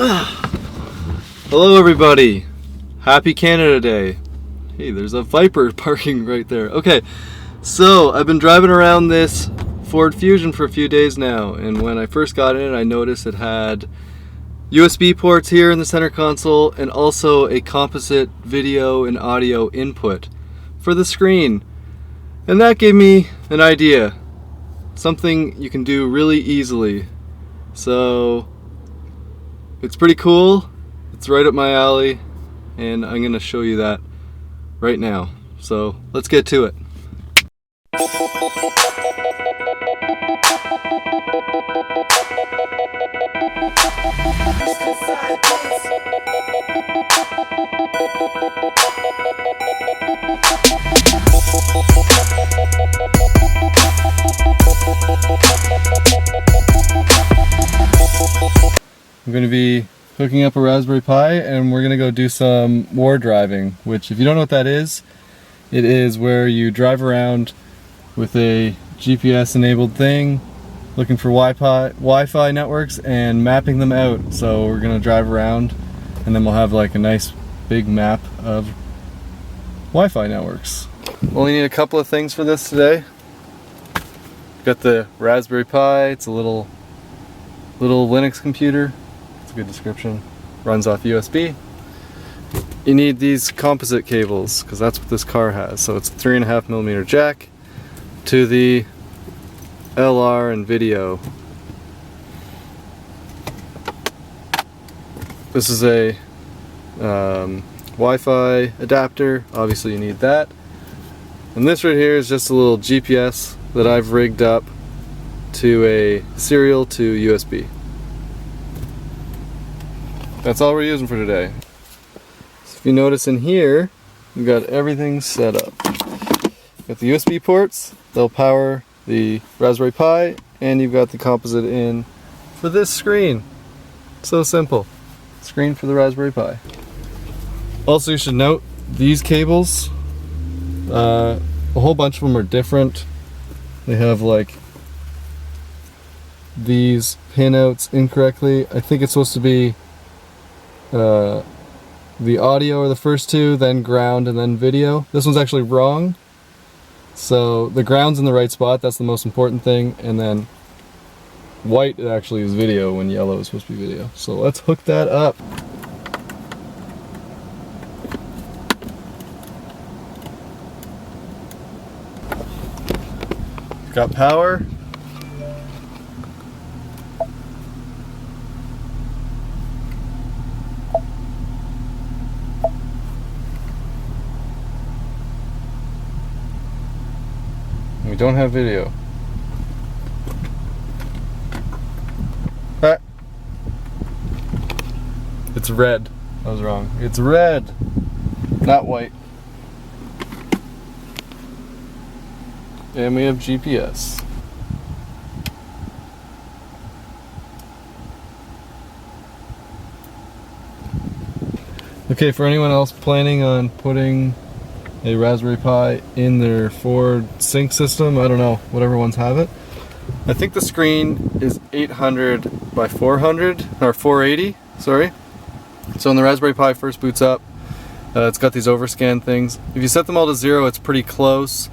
Hello everybody! Happy Canada Day! Hey, there's a Viper parking right there. Okay, so I've been driving around this Ford Fusion for a few days now, and when I first got in it I noticed it had USB ports here in the center console and also a composite video and audio input for the screen. And that gave me an idea. Something you can do really easily. So it's pretty cool. It's right up my alley, and I'm going to show you that right now. So let's get to it. I'm going to be hooking up a Raspberry Pi, and we're going to go do some wardriving, which, if you don't know what that is, it is where you drive around with a GPS enabled thing looking for Wi-Fi networks and mapping them out. So we're going to drive around and then we'll have like a nice big map of Wi-Fi networks. Only need a couple of things for this today. Got the Raspberry Pi. It's a little Linux computer. It's a good description. Runs off USB. You need these composite cables because that's what this car has. So it's a 3.5mm jack to the LR and video. This is a Wi-Fi adapter. Obviously you need that. And this right here is just a little GPS that I've rigged up to a serial to USB. That's all we're using for today. So if you notice in here, we've got everything set up. Got the USB ports, they'll power the Raspberry Pi, and you've got the composite in for this screen. So simple. Screen for the Raspberry Pi. Also, you should note these cables, a whole bunch of them are different. They have like these pinouts incorrectly. I think it's supposed to be the audio are the first two, then ground, and then video. This one's actually wrong. So the ground's in the right spot, that's the most important thing, and then white actually is video when yellow is supposed to be video. So let's hook that up. Got power. We don't have video. Ah. It's red. I was wrong. It's red, not white. And we have GPS. Okay, for anyone else planning on putting a Raspberry Pi in their Ford sync system, I don't know, whatever ones have it. I think the screen is 800 by 400, or 480, sorry. So when the Raspberry Pi first boots up, it's got these overscan things. If you set them all to 0, it's pretty close.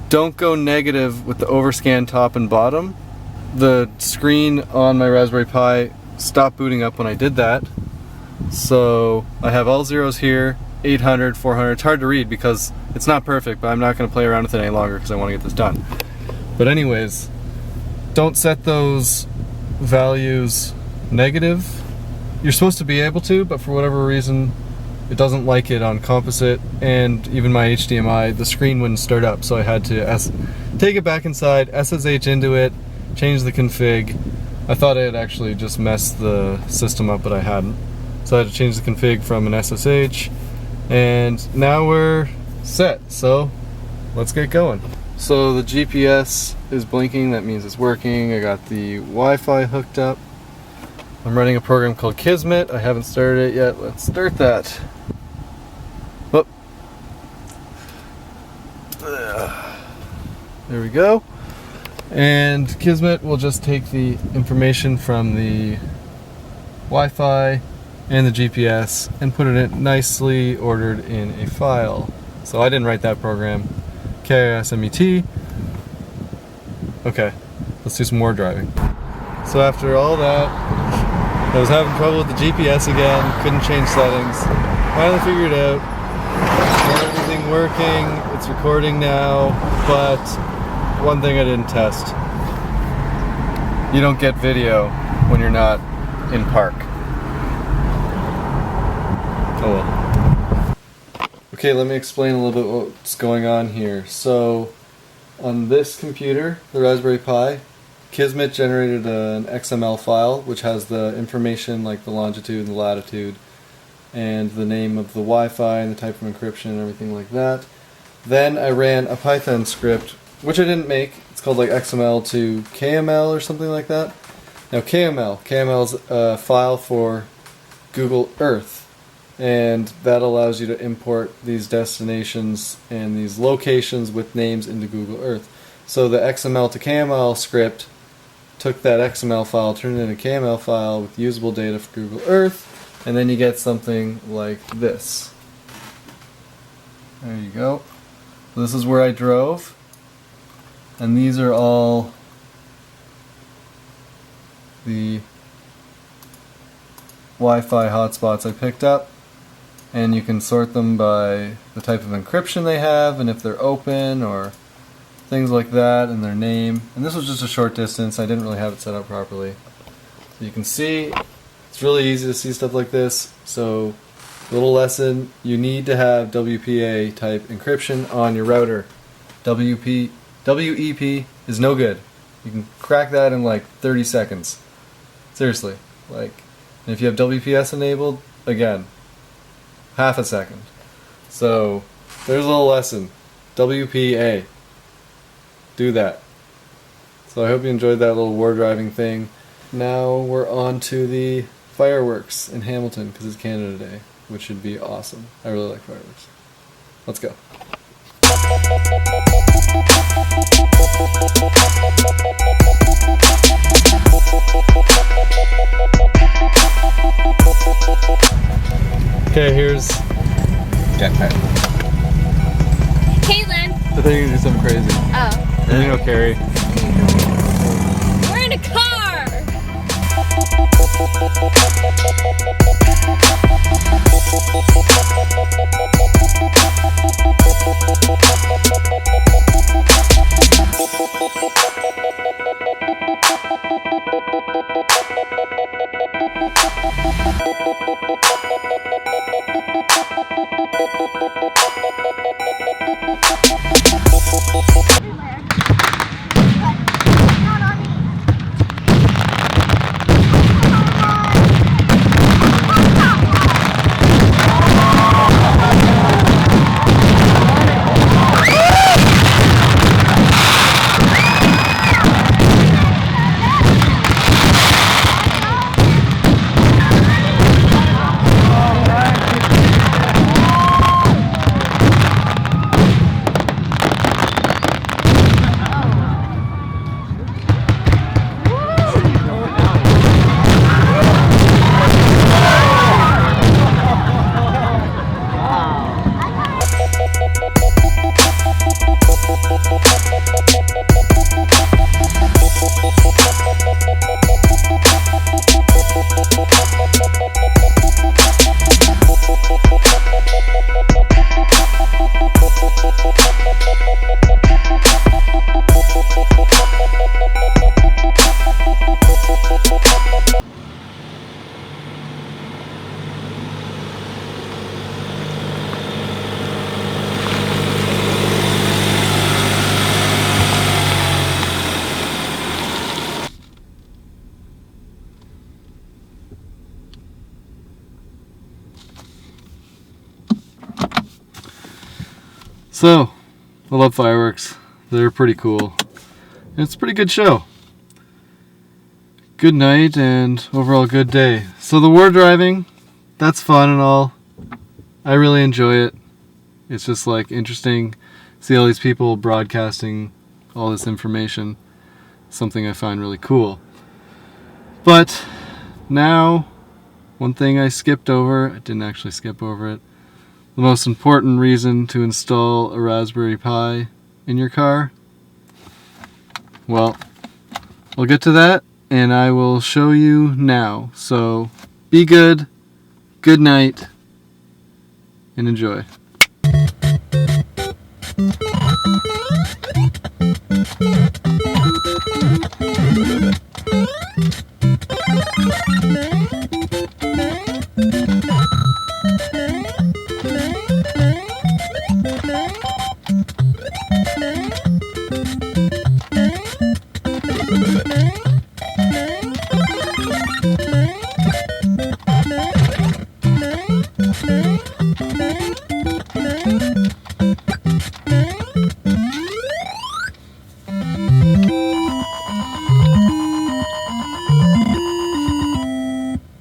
Don't go negative with the overscan top and bottom. The screen on my Raspberry Pi stopped booting up when I did that. So I have all zeros here, 800, 400. It's hard to read because it's not perfect, but I'm not going to play around with it any longer because I want to get this done. But anyways, don't set those values negative. You're supposed to be able to, but for whatever reason, it doesn't like it on composite, and even my HDMI, the screen wouldn't start up, so I had to take it back inside, SSH into it, change the config. I thought I had actually just messed the system up, but I hadn't. So I had to change the config from an SSH, and now we're set, so let's get going. So the GPS is blinking, that means it's working. I got the Wi-Fi hooked up. I'm running a program called Kismet. I haven't started it yet. Let's start that. Oh. There we go. And Kismet will just take the information from the Wi-Fi and the GPS and put it in nicely ordered in a file. So I didn't write that program. KISMET. Okay, let's do some more driving. So after all that, I was having trouble with the GPS again, couldn't change settings. Finally figured it out. Got everything working, it's recording now, but one thing I didn't test. You don't get video when you're not in park. Oh well. Okay, let me explain a little bit what's going on here. So, on this computer, the Raspberry Pi, Kismet generated an XML file which has the information like the longitude and the latitude and the name of the Wi-Fi and the type of encryption and everything like that. Then I ran a Python script, which I didn't make. It's called like XML to KML or something like that. Now KML is a file for Google Earth, and that allows you to import these destinations and these locations with names into Google Earth. So the XML to KML script took that XML file, turned it into a KML file with usable data for Google Earth, and then you get something like this. There you go. This is where I drove, and these are all the Wi-Fi hotspots I picked up, and you can sort them by the type of encryption they have and if they're open or things like that, and their name. And this was just a short distance, I didn't really have it set up properly. So you can see, it's really easy to see stuff like this. So, little lesson, you need to have WPA type encryption on your router. WEP is no good. You can crack that in like 30 seconds. Seriously. And if you have WPS enabled, again, half a second. So, there's a little lesson. WPA. Do that. So I hope you enjoyed that little war driving thing. Now we're on to the fireworks in Hamilton because it's Canada Day, which should be awesome. I really like fireworks. Let's go. Okay, here's jetpack. Caitlin! I thought you were gonna do something crazy. Oh. You know, Carrie. We're in a car! So, I love fireworks. They're pretty cool. It's a pretty good show. Good night and overall good day. So the war driving, that's fun and all. I really enjoy it. It's just like interesting. See all these people broadcasting all this information. Something I find really cool. But now one thing I skipped over, I didn't actually skip over it, the most important reason to install a Raspberry Pi in your car. Well, we'll get to that, and I will show you now. So, be good, good night, and enjoy.